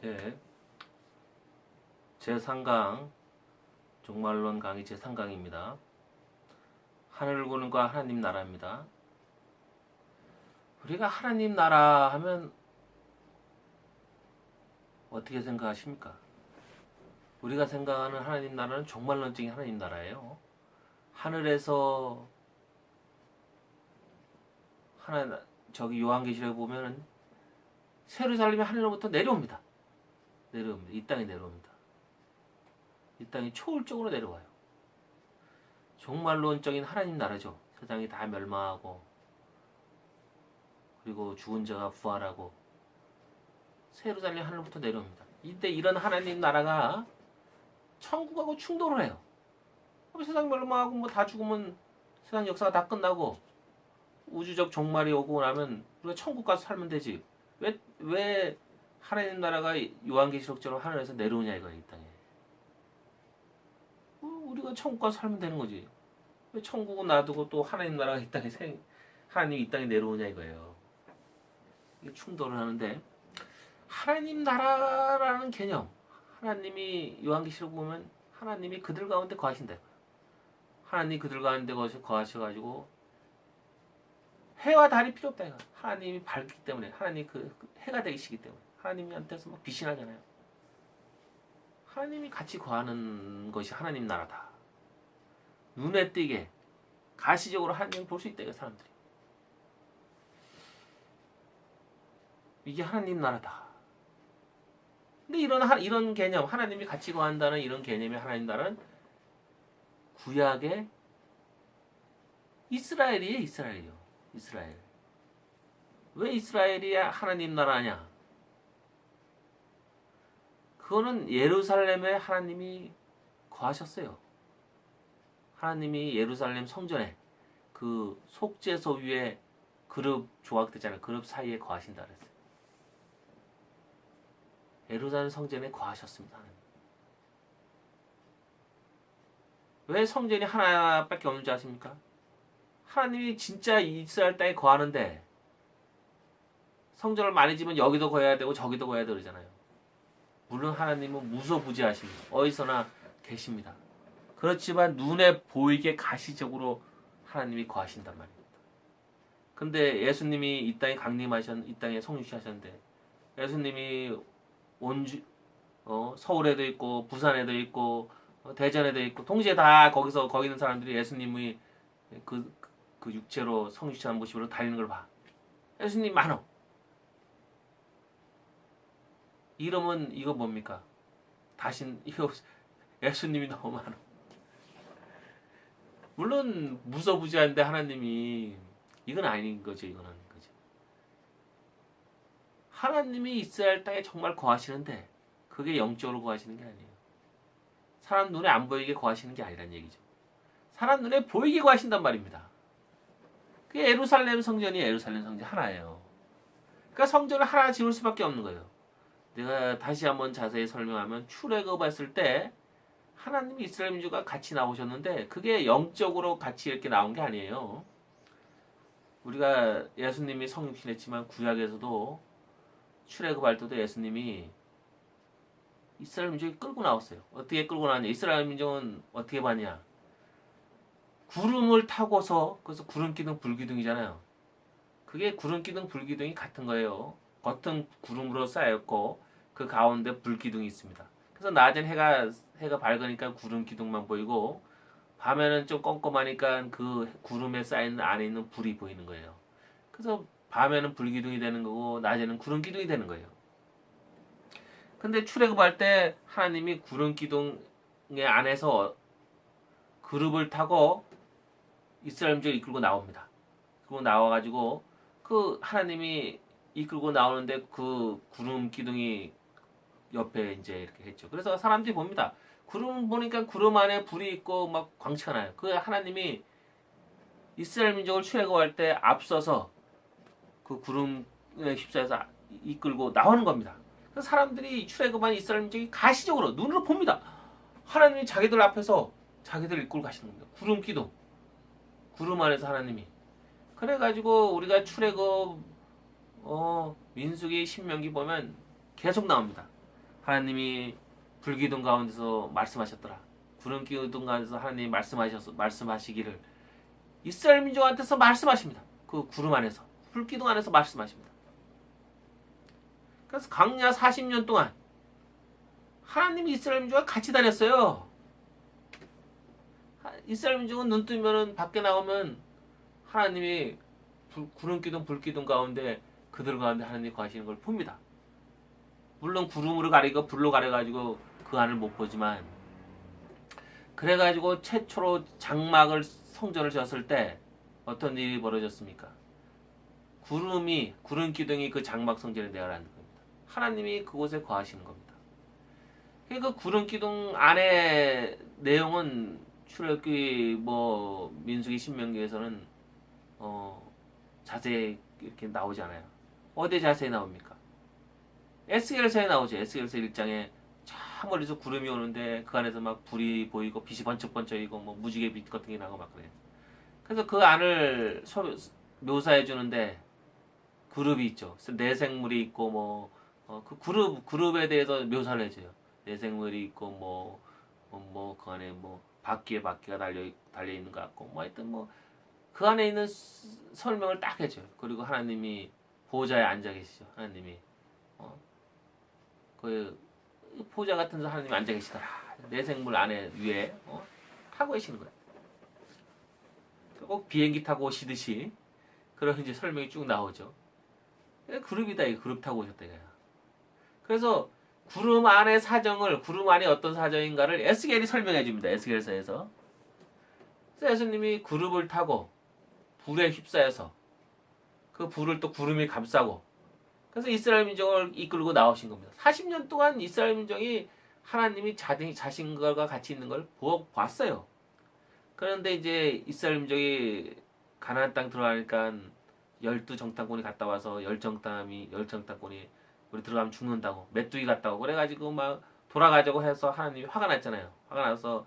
예, 제3강 종말론 강의 제3강입니다. 하늘군과 하나님 나라입니다. 우리가 하나님 나라 하면 어떻게 생각하십니까? 우리가 생각하는 하나님 나라는 종말론적인 하나님 나라예요. 하늘에서 저기 요한계시록에 보면은 예루살렘이 하늘로부터 내려옵니다. 이 땅에 내려옵니다. 이 땅이 초월적으로 내려와요. 종말론적인 하나님 나라죠. 세상이 다 멸망하고 그리고 죽은 자가 부활하고 예루살렘이 하늘로부터 내려옵니다. 이때 이런 하나님 나라가 천국하고 충돌을 해요. 세상 멸망하고 뭐 다 죽으면 세상 역사가 다 끝나고 우주적 종말이 오고 나면 우리가 천국 가서 살면 되지. 왜 하나님 나라가 요한계시록처럼 하늘에서 내려오냐 이거야, 이 땅에. 우리가 천국 가서 살면 되는 거지. 왜 천국은 놔두고 또 하나님 나라가 이 땅에 하나님이 이 땅에 내려오냐 이거예요. 이게 충돌을 하는데 하나님 나라라는 개념, 하나님이 요한계시록 보면 하나님이 그들 가운데 거하신다. 하나님이 그들 가운데 거하셔가지고 해와 달이 필요 없다. 하나님이 밝기 때문에, 하나님이 그 해가 되시기 때문에 하나님한테서 막 빛이 나잖아요. 하나님이 같이 거하는 것이 하나님 나라다. 눈에 띄게 가시적으로 하나님을 볼 수 있다. 이 사람들이. 이게 하나님 나라다. 근데 이런 개념, 하나님이 같이 거한다는 이런 개념의 하나님 나라는 구약의 이스라엘이에요. 이스라엘. 왜 이스라엘이 하나님 나라냐? 그거는 예루살렘에 하나님이 거하셨어요. 하나님이 예루살렘 성전에 그 속죄소 위에 그룹 조각되잖아요. 그룹 사이에 거하신다 그랬어요. 예루살렘 성전에 거하셨습니다. 하나님. 왜 성전이 하나밖에 없는 줄 아십니까? 하나님이 진짜 이스라엘 땅에 거하는데 성전을 많이 지면 여기도 거해야 되고 저기도 거해야 되고 그러잖아요. 물론 하나님은 무소부지하십니다. 어디서나 계십니다. 그렇지만 눈에 보이게 가시적으로 하나님이 거하신단 말입니다. 근데 예수님이 이 땅에 성육시하셨는데 예수님이 서울에도 있고 부산에도 있고 대전에도 있고 동시에 다 거기 있는 사람들이 예수님이 그 육체로 성육시한 모습으로 달리는 걸 봐. 예수님 많어. 이러면 이거 뭡니까? 이거 예수님이 너무 많아. 물론 무소부지한데 하나님이 이건 아닌 거죠. 이건 아닌 거죠. 하나님이 이스라엘 땅에 정말 거하시는데 그게 영적으로 거하시는 게 아니에요. 사람 눈에 안 보이게 거하시는 게 아니란 얘기죠. 사람 눈에 보이게 거하신단 말입니다. 그게 예루살렘 성전이 예루살렘 성전 하나예요. 그러니까 성전을 하나 지을 수밖에 없는 거예요. 내가 다시 한번 자세히 설명하면 출애굽했을 때 하나님이 이스라엘 민족과 같이 나오셨는데 그게 영적으로 같이 이렇게 나온 게 아니에요. 우리가 예수님이 성육신했지만 구약에서도 출애굽할 때도 예수님이 이스라엘 민족이 끌고 나왔어요. 어떻게 끌고 나왔냐? 이스라엘 민족은 어떻게 봤냐? 구름을 타고서 그래서 구름 기둥 불기둥이잖아요. 그게 구름 기둥 불기둥이 같은 거예요. 겉은 구름으로 쌓였고 그 가운데 불기둥이 있습니다. 그래서 낮엔 해가 밝으니까 구름 기둥만 보이고 밤에는 좀 껌껌하니까 그 구름에 쌓인 안에 있는 불이 보이는 거예요. 그래서 밤에는 불기둥이 되는 거고 낮에는 구름 기둥이 되는 거예요. 근데 출애굽할 때 하나님이 구름 기둥의 안에서 그룹을 타고 이스라엘 민족을 이끌고 나옵니다. 그리고 나와가지고 그 하나님이 이끌고 나오는데 그 구름 기둥이 옆에 이제 이렇게 했죠. 그래서 사람들이 봅니다. 구름 보니까 구름 안에 불이 있고 막 광채가 나요. 그 하나님이 이스라엘 민족을 출애굽할 때 앞서서 그 구름에 휩싸여서 이끌고 나오는 겁니다. 그래서 사람들이 출애굽한 이스라엘 민족이 가시적으로 눈으로 봅니다. 하나님이 자기들 앞에서 자기들을 이끌고 가시는 겁니다. 구름 기둥, 구름 안에서 하나님이. 그래가지고 우리가 출애굽 민수기 신명기 보면 계속 나옵니다. 하나님이 불기둥 가운데서 말씀하셨더라. 구름 기둥 가운데서 하나님이 말씀하시기를 이스라엘 민족한테서 말씀하십니다. 그 구름 안에서 불기둥 안에서 말씀하십니다. 그래서 광야 40년 동안 하나님이 이스라엘 민족과 같이 다녔어요. 이스라엘 민족은 눈 뜨면은 밖에 나오면 하나님이 구름 기둥 불기둥 가운데 그들 가운데 하나님이 거하시는 걸 봅니다. 물론 구름으로 가리고 불로 가려가지고 그 안을 못 보지만 그래가지고 최초로 장막을 성전을 지었을 때 어떤 일이 벌어졌습니까? 구름 기둥이 그 장막 성전에 내어라는 겁니다. 하나님이 그곳에 거하시는 겁니다. 그 구름 기둥 안에 내용은 출애굽기 민수기 신명기에서는 자세히 이렇게 나오지 않아요. 어디에 자세히 나옵니까? 에스겔서에 나오죠. 에스겔서 1장에 저 멀리서 구름이 오는데 그 안에서 막 불이 보이고 빛이 번쩍번쩍이고 무지개 빛 같은 게 나고 막 그래요. 그래서 그 안을 묘사해 주는데 그룹이 있죠. 내생물이 있고 그 그룹에 대해서 묘사를 해줘요. 내생물이 있고 그 안에 바퀴가 달려 있는 것 같고 하여튼 그 안에 있는 설명을 딱 해줘요. 그리고 하나님이 보좌에 앉아 계시죠. 하나님이 그 보좌 같은 데서 하나님이 앉아 계시더라. 내생물 안에 위에 타고 계시는 거예요. 꼭 비행기 타고 오시듯이 그런 이제 설명이 쭉 나오죠. 그룹이다, 이 그룹 타고 오셨다 이거야. 그래서 구름 안의 사정을, 구름 안에 어떤 사정인가를 에스겔이 설명해 줍니다. 에스겔서에서. 그래서 예수님이 그룹을 타고 불에 휩싸여서 그 불을 또 구름이 감싸고 그래서 이스라엘 민족을 이끌고 나오신 겁니다. 40년 동안 이스라엘 민족이 하나님이 자신과 같이 있는 걸 봤어요. 그런데 이제 이스라엘 민족이 가나안 땅 들어가니까 12정탐꾼이 갔다 와서 열정탐꾼이 우리 들어가면 죽는다고 메뚜기 같다고 그래가지고 막 돌아가자고 해서 하나님이 화가 났잖아요. 화가 나서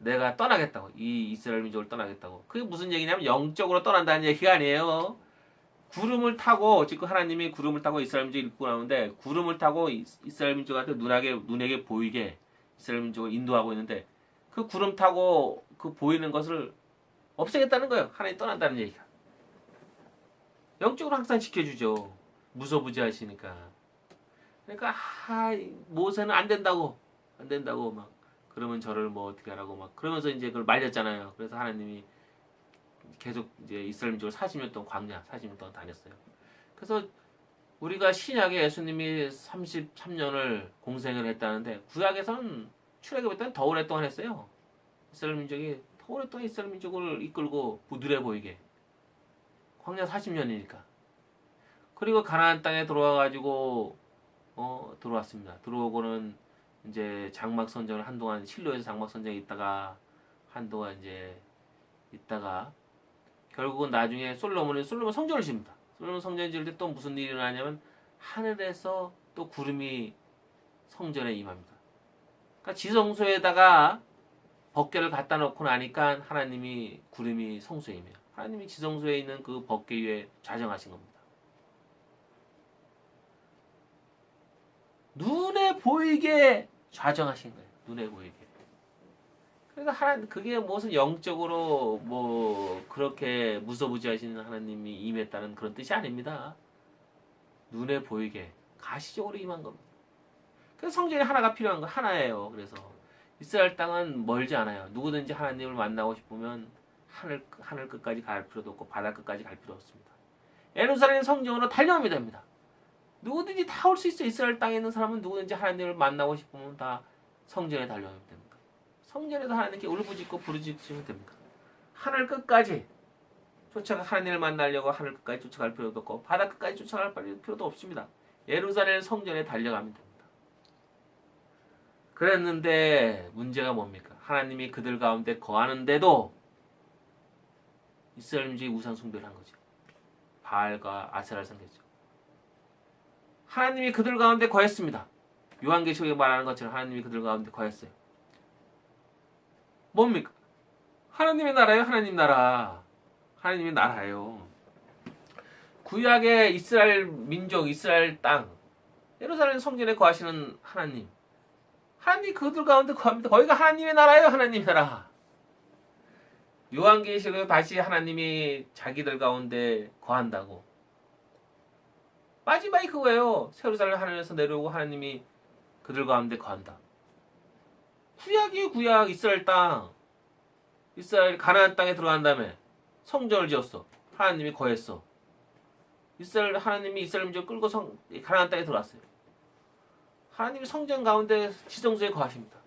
내가 떠나겠다고, 이 이스라엘 민족을 떠나겠다고. 그게 무슨 얘기냐면 영적으로 떠난다는 얘기가 아니에요. 구름을 타고, 지금 하나님이 구름을 타고 이스라엘 민족을 이끌고 나오는데 구름을 타고 이스라엘 민족한테 눈에게 보이게 이스라엘 민족을 인도하고 있는데 그 구름 타고 그 보이는 것을 없애겠다는 거예요. 하나님 떠난다는 얘기가. 영적으로 항상 지켜주죠. 무소부지하시니까. 그러니까 모세는 안 된다고 막 그러면 저를 어떻게 하라고 막 그러면서 이제 그걸 말렸잖아요. 그래서 하나님이 계속 이제 이스라엘 민족을 40년 동안 광야 40년 동안 다녔어요. 그래서 우리가 신약에 예수님이 33년을 공생을 했다는데 구약에서는 출애굽 때는 더 오랫동안 했어요. 이스라엘 민족이 더 오랫동안 이스라엘 민족을 이끌고 눈에 보이게 광야 40년이니까. 그리고 가나안 땅에 들어와가지고 들어왔습니다. 들어오고는 이제 장막 선전을 한동안 실로에서 장막 선전에 있다가 한동안 이제 있다가 결국은 나중에 솔로몬 성전을 지습니다. 솔로몬 성전을 지을 때 또 무슨 일이 일어나냐면 하늘에서 또 구름이 성전에 임합니다. 그러니까 지성소에다가 법궤를 갖다 놓고 나니까 하나님이 구름이 성소에 임해요. 하나님이 지성소에 있는 그 법궤 위에 좌정하신 겁니다. 눈에 보이게 좌정하신 거예요. 눈에 보이게. 그래서 그게 무슨 영적으로 그렇게 무소부지하시는 하나님이 임했다는 그런 뜻이 아닙니다. 눈에 보이게 가시적으로 임한 겁니다. 그래서 성전이 하나가 필요한 거 하나예요. 그래서 이스라엘 땅은 멀지 않아요. 누구든지 하나님을 만나고 싶으면 하늘 끝까지 갈 필요도 없고 바다 끝까지 갈 필요 없습니다. 예루살렘 성전으로 달려오면 됩니다. 누구든지 다 올 수 있어요. 이스라엘 땅에 있는 사람은 누구든지 하나님을 만나고 싶으면 다 성전에 달려오면 됩니다. 성전에서 하나님께 울부짖고 부르짖으면 됩니다. 하늘 끝까지 하나님을 만나려고 하늘 끝까지 쫓아갈 필요도 없고 바다 끝까지 쫓아갈 필요도 없습니다. 예루살렘 성전에 달려가면 됩니다. 그랬는데 문제가 뭡니까? 하나님이 그들 가운데 거하는데도 이스라엘 민족이 우상 숭배를 한 거죠. 바알과 아세라를 섬겼죠. 하나님이 그들 가운데 거했습니다. 요한계시록에 말하는 것처럼 하나님이 그들 가운데 거했어요. 뭡니까? 하나님의 나라예요. 하나님 나라. 하나님의 나라예요. 구약의 이스라엘 민족, 이스라엘 땅 예루살렘 성전에 거하시는 하나님. 하나님 그들 가운데 거합니다. 거기가 하나님의 나라예요. 하나님의 나라. 요한계시록에 다시 하나님이 자기들 가운데 거한다고. 마지막이 그거예요. 예루살렘 하늘에서 내려오고 하나님이 그들 가운데 거한다. 구약이에요. 구약. 이스라엘 땅. 이스라엘 가나안 땅에 들어간 다음에 성전을 지었어. 하나님이 거했어. 이스라엘 하나님이 이스라엘 민족을 끌고 가나안 땅에 들어왔어요. 하나님이 성전 가운데 지성소에 거하십니다.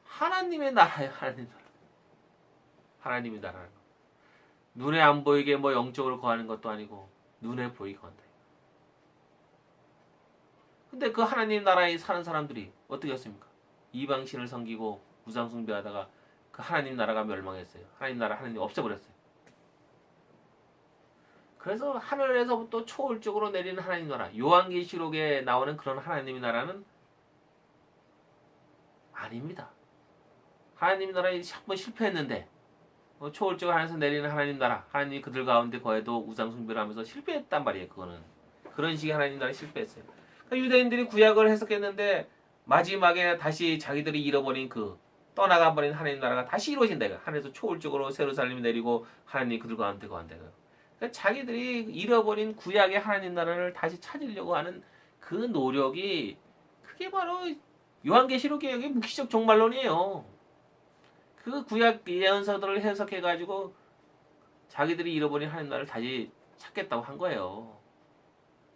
하나님의 나라예요. 하나님의 나라. 하나님의 나라는 눈에 안 보이게 뭐 영적으로 거하는 것도 아니고 눈에 보이게 거한다. 근데 그 하나님 나라에 사는 사람들이 어떻게 했습니까? 이방신을 섬기고 우상 숭배하다가 그 하나님 나라가 멸망했어요. 하나님 나라 하나님 없애버렸어요. 그래서 하늘에서부터 초월적으로 내리는 하나님 나라, 요한계시록에 나오는 그런 하나님의 나라는 아닙니다. 하나님 나라에 한번 실패했는데 초월적으로 하늘에서 내리는 하나님 나라, 하나님이 그들 가운데 거해도 우상 숭배를 하면서 실패했단 말이에요. 그거는 그런 식의 하나님 나라에 실패했어요. 그러니까 유대인들이 구약을 해석했는데 마지막에 다시 자기들이 잃어버린 그 떠나가 버린 하나님 나라가 다시 이루어진다. 하늘에서 초월적으로 예루살렘이 내리고 하나님이 그들 가운데 거한다. 그러니까 자기들이 잃어버린 구약의 하나님 나라를 다시 찾으려고 하는 그 노력이 그게 바로 요한계시록 개혁의 묵시적 종말론이에요. 그 구약 예언서들을 해석해가지고 자기들이 잃어버린 하나님 나라를 다시 찾겠다고 한 거예요.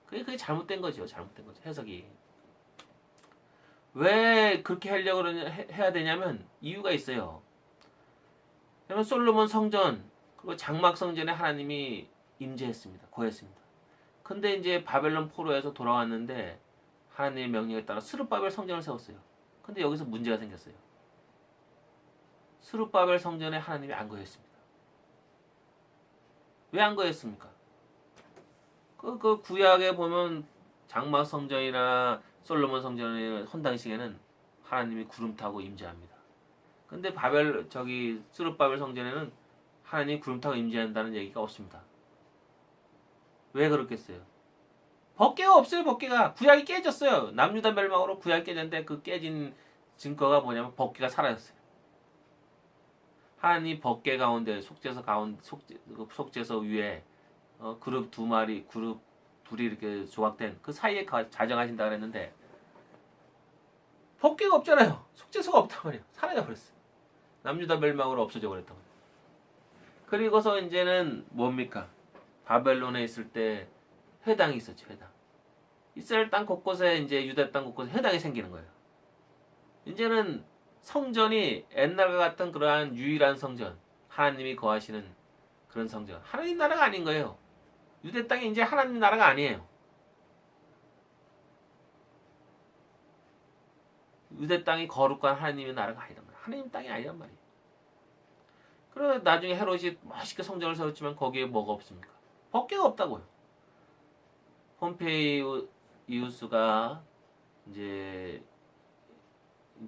그게 잘못된 거죠. 잘못된 거죠. 해석이. 왜 그렇게 하려고 해야 되냐면 이유가 있어요. 그러면 솔로몬 성전 그리고 장막 성전에 하나님이 임재했습니다. 거했습니다. 근데 이제 바벨론 포로에서 돌아왔는데 하나님의 명령에 따라 스룹바벨 성전을 세웠어요. 근데 여기서 문제가 생겼어요. 스룹바벨 성전에 하나님이 안 거했습니다. 왜 안 거했습니까? 그 구약에 보면 장막 성전이나 솔로몬 성전의 헌당식에는 하나님이 구름 타고 임재합니다. 근데 스룹바벨 성전에는 하나님이 구름 타고 임재한다는 얘기가 없습니다. 왜 그렇겠어요? 법궤가 없어요. 법궤가 구약이 깨졌어요. 남유다 멸망으로 구약이 깨졌는데 그 깨진 증거가 뭐냐면 법궤가 사라졌어요. 하나님 법궤 가운데 속죄서 위에 그룹 두 마리 그룹 둘이 이렇게 조각된 그 사이에 자정하신다 그랬는데 법궤가 없잖아요. 속죄서가 없단 말이에요. 사라져 버렸어요. 남유다 멸망으로 없어져 버렸단 말이에요. 그리고서 이제는 뭡니까? 바벨론에 있을 때 회당이 있었죠. 회당. 이스라엘 땅 곳곳에 이제 유다 땅 곳곳에 회당이 생기는 거예요. 이제는 성전이 옛날과 같은 그러한 유일한 성전, 하나님이 거하시는 그런 성전, 하나님 나라가 아닌 거예요. 유대 땅이 이제 하나님 나라가 아니에요. 유대 땅이 거룩한 하나님의 나라가 아니란 말이에요. 하나님 땅이 아니란 말이에요. 그래서 나중에 헤롯이 멋있게 성전을 세웠지만 거기에 뭐가 없습니까? 법궤가 없다고요. 폼페이우스가 이제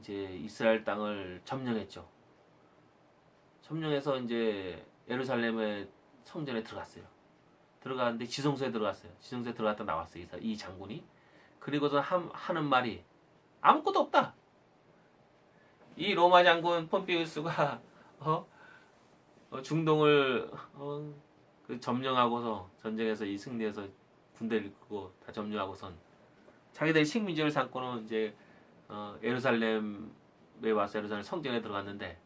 이스라엘 땅을 점령했죠. 점령해서 이제 예루살렘의 성전에 들어갔어요. 들어갔는데 지성소에 들어갔어요. 지성소에 들어갔다 나왔어요. 이 장군이. 그리고서 하는 말이 아무것도 없다. 이 로마 장군 폼페이우스가 중동을 점령하고서 전쟁에서 이 승리해서 군대를 이끌고 다 점령하고선 자기들이 식민지를 삼고는 이제 예루살렘에 와서 예루살렘 성전에 들어갔는데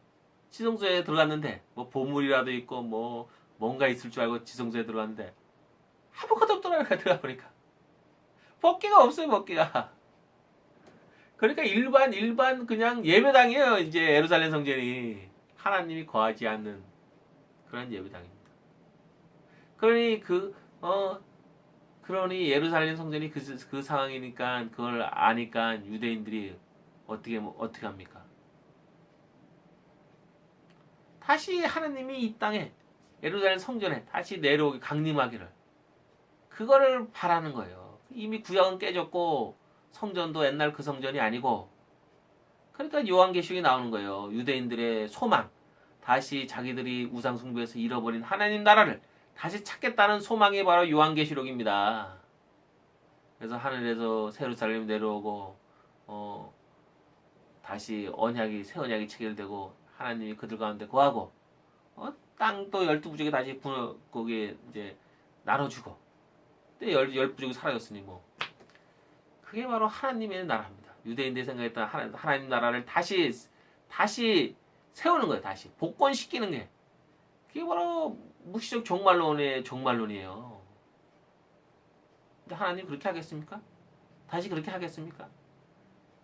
지성소에 들어갔는데 뭐 보물이라도 있고 뭐 뭔가 있을 줄 알고 지성소에 들어갔는데 아무것도 없더라고요. 들어가 보니까 법궤가 없어요. 법궤가. 그러니까 일반 그냥 예배당이에요. 이제 예루살렘 성전이 하나님이 거하지 않는 그런 예배당입니다. 그러니 예루살렘 성전이 그 상황이니까 그걸 아니까 유대인들이 어떻게 합니까? 다시 하나님이 이 땅에 예루살렘 성전에 다시 내려오기 강림하기를 그거를 바라는 거예요. 이미 구약은 깨졌고 성전도 옛날 그 성전이 아니고 그러니까 요한계시록이 나오는 거예요. 유대인들의 소망 다시 자기들이 우상 숭배에서 잃어버린 하나님 나라를 다시 찾겠다는 소망이 바로 요한계시록입니다. 그래서 하늘에서 예루살렘 내려오고 다시 새 언약이 체결되고 하나님이 그들 가운데 거하고 땅도 12부족에 다시 거기에 이제 나눠주고 근데 열 부족이 사라졌으니 뭐 그게 바로 하나님의 나라입니다. 유대인들이 생각했던 하나님 나라를 다시 세우는 거예요. 다시 복권시키는 게 그게 바로 묵시적 종말론이에요. 근데 하나님 그렇게 하겠습니까? 다시 그렇게 하겠습니까?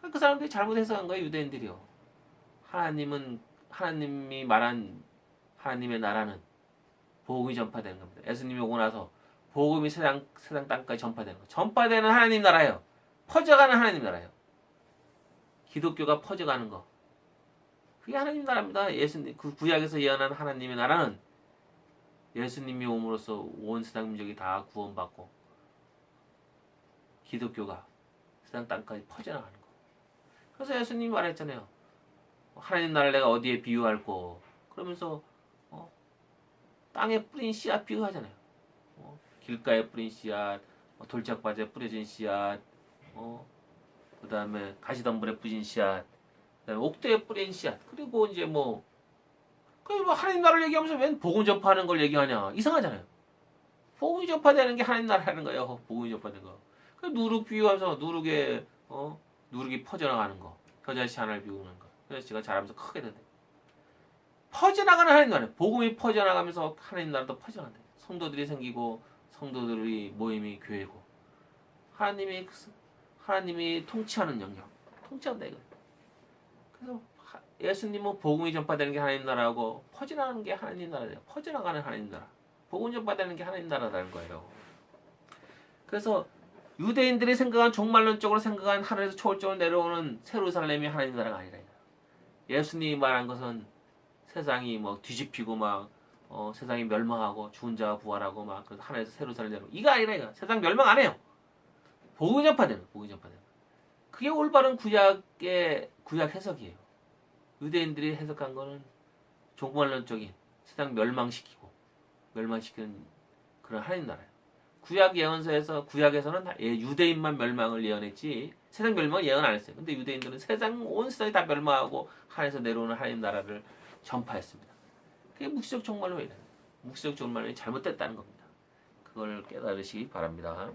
그 사람들이 잘못 해석한 거예요. 유대인들이요. 하나님이 말한 하나님의 나라는 복음이 전파되는 겁니다. 예수님이 오고 나서 복음이 세상 땅까지 전파되는 거. 전파되는 하나님 나라예요. 퍼져가는 하나님 나라예요. 기독교가 퍼져가는 거. 그게 하나님 나라입니다. 예수님 그 구약에서 예언한 하나님의 나라는 예수님이 옴으로써 온 세상 민족이 다 구원받고 기독교가 세상 땅까지 퍼져나가는 거. 그래서 예수님이 말했잖아요. 하나님 나라를 내가 어디에 비유할꼬? 그러면서 땅에 뿌린 씨앗 비유하잖아요. 길가에 뿌린 씨앗, 돌짝밭에 뿌려진 씨앗, 그 다음에 가시덤불에 뿌린 씨앗, 그다음에 옥대에 뿌린 씨앗, 그리고 이제 하나님 나라를 얘기하면서 웬 복음 전파하는 걸 얘기하냐? 이상하잖아요. 복음이 전파되는 게 하나님 나라라는 거예요. 복음이 전파되는 거. 그 누룩 비유하면서 누룩이 퍼져나가는 거. 겨자씨 하나를 비우는 거. 겨자씨가 자라면서 크게 된다. 퍼져나가는 하나님 나라. 복음이 퍼져나가면서 하나님 나라도 퍼져나간다. 성도들이 생기고 성도들의 모임이 교회고 하나님이 통치하는 영역. 통치한다 이거. 그래서 예수님은 복음이 전파되는 게 하나님 나라고 퍼져나가는 게 하나님 나라예요. 퍼져나가는 하나님 나라. 복음 전파되는 게 하나님 나라라는 거예요. 그래서 유대인들이 생각한 종말론적으로 생각한 하늘에서 초월적으로 내려오는 예루살렘이 하나님 나라가 아니라 예수님이 말한 것은 세상이 뒤집히고 세상이 멸망하고 죽은 자가 부활하고 그래서 하늘에서 예루살렘 내려오고 이거 아니라 이거 세상 멸망 안 해요. 복음이 전파되는 그게 올바른 구약 해석이에요. 유대인들이 해석한 거는 종말론적인 세상 멸망시키는 그런 하나님 나라예요. 구약에서는 유대인만 멸망을 예언했지 세상 멸망을 예언 안 했어요. 근데 유대인들은 온 세상이 다 멸망하고 하늘에서 내려오는 하나님 나라를 전파했습니다. 그게 묵시적 종말론이에요. 묵시적 종말론이 잘못됐다는 겁니다. 그걸 깨달으시기 바랍니다.